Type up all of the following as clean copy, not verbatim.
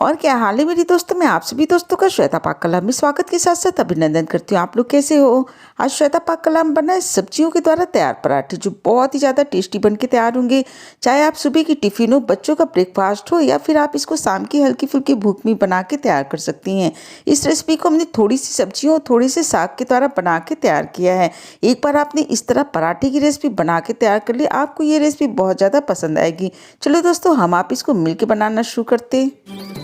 और क्या हाल है मेरी दोस्तों। मैं आप सभी दोस्तों का श्वेता पाक कलाम में स्वागत के साथ साथ अभिनंदन करती हूँ। आप लोग कैसे हो। आज श्वेता पाक कलाम बना है सब्जियों के द्वारा तैयार पराठे, जो बहुत ही ज़्यादा टेस्टी बन के तैयार होंगे। चाहे आप सुबह की टिफिन हो, बच्चों का ब्रेकफास्ट हो, या फिर आप इसको शाम की हल्की फुल्की भूख में बना के तैयार कर सकती हैं। इस रेसिपी को हमने थोड़ी सी सब्जियों और थोड़े से साग के द्वारा बना के तैयार किया है। एक बार आपने इस तरह पराठे की रेसिपी बना के तैयार कर ली, आपको ये रेसिपी बहुत ज़्यादा पसंद आएगी। चलो दोस्तों, हम आप इसको मिलकर बनाना शुरू करते हैं।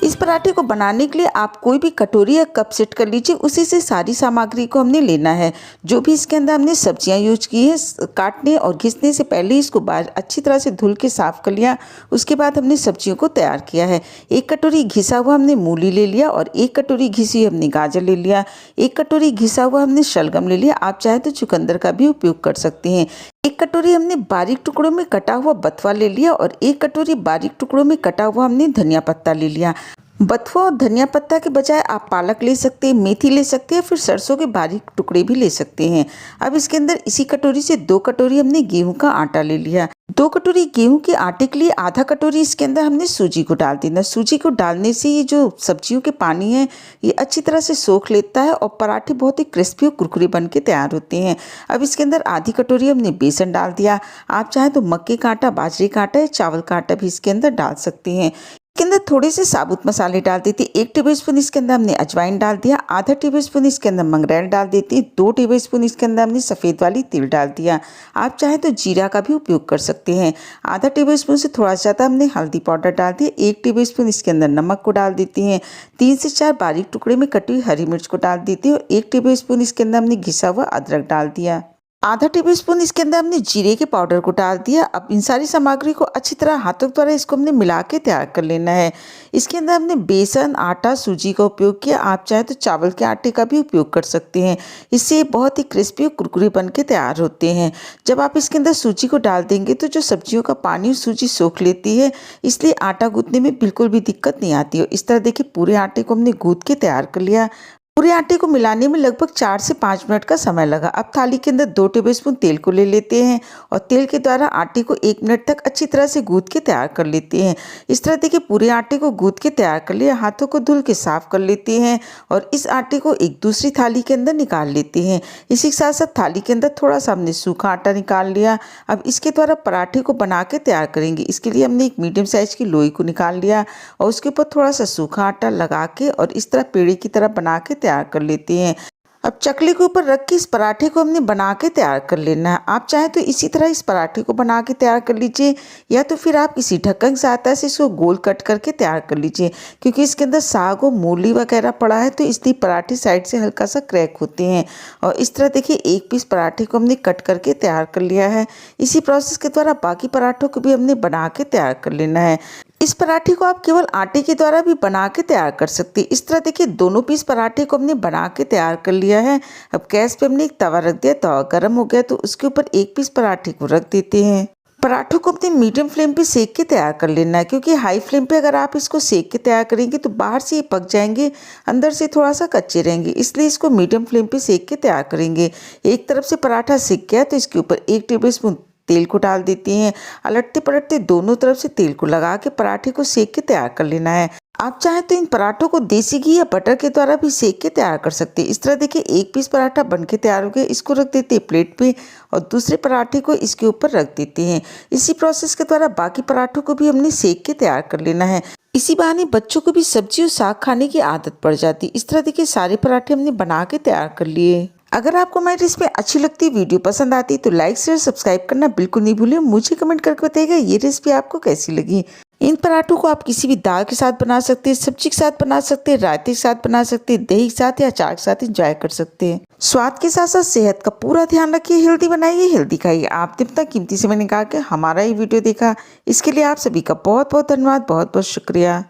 इस पराठे को बनाने के लिए आप कोई भी कटोरी या कप सेट कर लीजिए। उसी से सारी सामग्री को हमने लेना है। जो भी इसके अंदर हमने सब्जियां यूज की है, काटने और घिसने से पहले इसको अच्छी तरह से धुल के साफ कर लिया। उसके बाद हमने सब्जियों को तैयार किया है। एक कटोरी घिसा हुआ हमने मूली ले लिया और एक कटोरी घिसी हुई हमने गाजर ले लिया। एक कटोरी घिसा हुआ हमने शलगम ले लिया। आप चाहे तो चुकंदर का भी उपयोग कर सकते हैं। एक कटोरी हमने बारीक टुकड़ों में कटा हुआ बथुआ ले लिया और एक कटोरी बारीक टुकड़ों में कटा हुआ हमने धनिया पत्ता ले लिया। बथुआ और धनिया पत्ता के बजाय आप पालक ले सकते हैं, मेथी ले सकते हैं, फिर सरसों के बारीक टुकड़े भी ले सकते हैं। अब इसके अंदर इसी कटोरी से 2 कटोरी हमने गेहूं का आटा ले लिया। 2 कटोरी गेहूं के आटे के लिए आधा कटोरी इसके अंदर हमने सूजी को डाल देना। सूजी को डालने से ये जो सब्जियों के पानी है, ये अच्छी तरह से सोख लेता है और पराठे बहुत ही क्रिस्पी और कुरकुरे बन के तैयार होते हैं। अब इसके अंदर आधी कटोरी हमने बेसन डाल दिया। आप चाहें तो मक्के का आटा, बाजरे का आटा या चावल का आटा भी इसके अंदर डाल सकते हैं। इसके अंदर थोड़े से साबुत मसाले डाल देती। 1 टेबलस्पून इसके अंदर हमने अजवाइन डाल दिया। आधा टेबलस्पून इसके अंदर मंगरेल डाल देती। 2 टेबलस्पून इसके अंदर हमने सफ़ेद वाली तिल डाल दिया। आप चाहें तो जीरा का भी उपयोग कर सकते हैं। आधा टेबलस्पून से थोड़ा ज़्यादा हमने हल्दी पाउडर डाल दिया। 1 टेबलस्पून इसके अंदर नमक को डाल देती हैं। 3 से 4 बारीक टुकड़े में कटी हुई हरी मिर्च को डाल देती है और 1 टेबलस्पून इसके अंदर हमने घिसा हुआ अदरक डाल दिया। आधा टेबलस्पून इसके अंदर हमने जीरे के पाउडर को डाल दिया। अब इन सारी सामग्री को अच्छी तरह हाथों द्वारा इसको हमने मिला के तैयार कर लेना है। इसके अंदर हमने बेसन, आटा, सूजी का उपयोग किया। आप चाहे तो चावल के आटे का भी उपयोग कर सकते हैं। इससे बहुत ही क्रिस्पी और कुरकुरे बन के तैयार होते हैं। जब आप इसके अंदर सूजी को डाल देंगे तो जो सब्जियों का पानी सूजी सोख लेती है, इसलिए आटा गूंथने में बिल्कुल भी दिक्कत नहीं आती है। इस तरह देखिए, पूरे आटे को हमने गूंथ के तैयार कर लिया। पूरे आटे को मिलाने में लगभग 4 से 5 मिनट का समय लगा। अब थाली के अंदर 2 टेबलस्पून तेल को ले लेते हैं और तेल के द्वारा आटे को 1 मिनट तक अच्छी तरह से गूंथ के तैयार कर लेते हैं। इस तरह देखिए, पूरे आटे को गूंथ के तैयार कर लिया। हाथों को धुल के साफ कर लेते हैं और इस आटे को एक दूसरी थाली के अंदर निकाल लेते हैं। इसी के साथ साथ थाली के अंदर थोड़ा सा हमने सूखा आटा निकाल लिया। अब इसके द्वारा पराठे को बना के तैयार करेंगे। इसके लिए हमने एक मीडियम साइज की लोई को निकाल लिया और उसके ऊपर थोड़ा सा सूखा आटा लगा के और इस तरह पेड़े की तरह बना के तैयार कर लेते हैं। अब चकले के ऊपर रख के इस पराठे को हमने बना के तैयार कर लेना है। आप चाहें तो इसी तरह इस पराठे को बना के तैयार कर लीजिए, या तो फिर आप किसी ढक्कन की सहायता से इसको गोल कट करके तैयार कर लीजिए। क्योंकि इसके अंदर साग और मूली वगैरह पड़ा है, तो इसलिए पराठे साइड से हल्का सा क्रैक होते हैं। और इस तरह देखिए, एक पीस पराठे को हमने कट करके तैयार कर लिया है। इसी प्रोसेस के द्वारा बाकी पराठों को भी हमने बना के तैयार कर लेना है। इस पराठे को आप केवल आटे के द्वारा भी बना के तैयार कर सकते हैं। इस तरह देखिए, दोनों पीस पराठे को हमने बना के तैयार कर लिया है। अब गैस पे हमने एक तवा रख दिया। तवा गर्म हो गया तो उसके ऊपर एक पीस पराठे को रख देते हैं। पराठों को अपने मीडियम फ्लेम पे सेक के तैयार कर लेना है, क्योंकि हाई फ्लेम पे अगर आप इसको सेक के तैयार करेंगे तो बाहर से ये पक जाएंगे, अंदर से थोड़ा सा कच्चे रहेंगे। इसलिए इसको मीडियम फ्लेम पे सेक के तैयार करेंगे। एक तरफ से पराठा सेक गया तो इसके ऊपर 1 टेबलस्पून तेल को डाल देती हैं। अलटते पलटते दोनों तरफ से तेल को लगा के पराठे को सेक के तैयार कर लेना है। आप चाहें तो इन पराठों को देसी घी या बटर के द्वारा भी सेक के तैयार कर सकते हैं। इस तरह देखिए, एक पीस पराठा बन के तैयार हो गया। इसको रख देते हैं प्लेट पे और दूसरे पराठे को इसके ऊपर रख देते हैं। इसी प्रोसेस के द्वारा बाकी पराठों को भी हमने सेक के तैयार कर लेना है। इसी बहाने बच्चों को भी सब्जी और साग खाने की आदत पड़ जाती है। इस तरह देखिए, सारे पराठे हमने बना के तैयार कर लिए। अगर आपको हमारी रेसिपी अच्छी लगती, वीडियो पसंद आती, तो लाइक शेयर सब्सक्राइब करना बिल्कुल नहीं भूलिए। मुझे कमेंट करके बताइएगा ये रेसिपी आपको कैसी लगी। इन पराठों को आप किसी भी दाल के साथ बना सकते हैं, सब्जी के साथ बना सकते हैं, रायते के साथ बना सकते हैं, दही के साथ या अचार के साथ एंजॉय कर सकते हैं। स्वाद के साथ साथ सेहत का पूरा ध्यान रखिए। हेल्दी बनाइए, हेल्दी खाइए। आपने इतना कीमती समय निकाल के हमारा ये वीडियो देखा, इसके लिए आप सभी का बहुत बहुत धन्यवाद, बहुत बहुत शुक्रिया।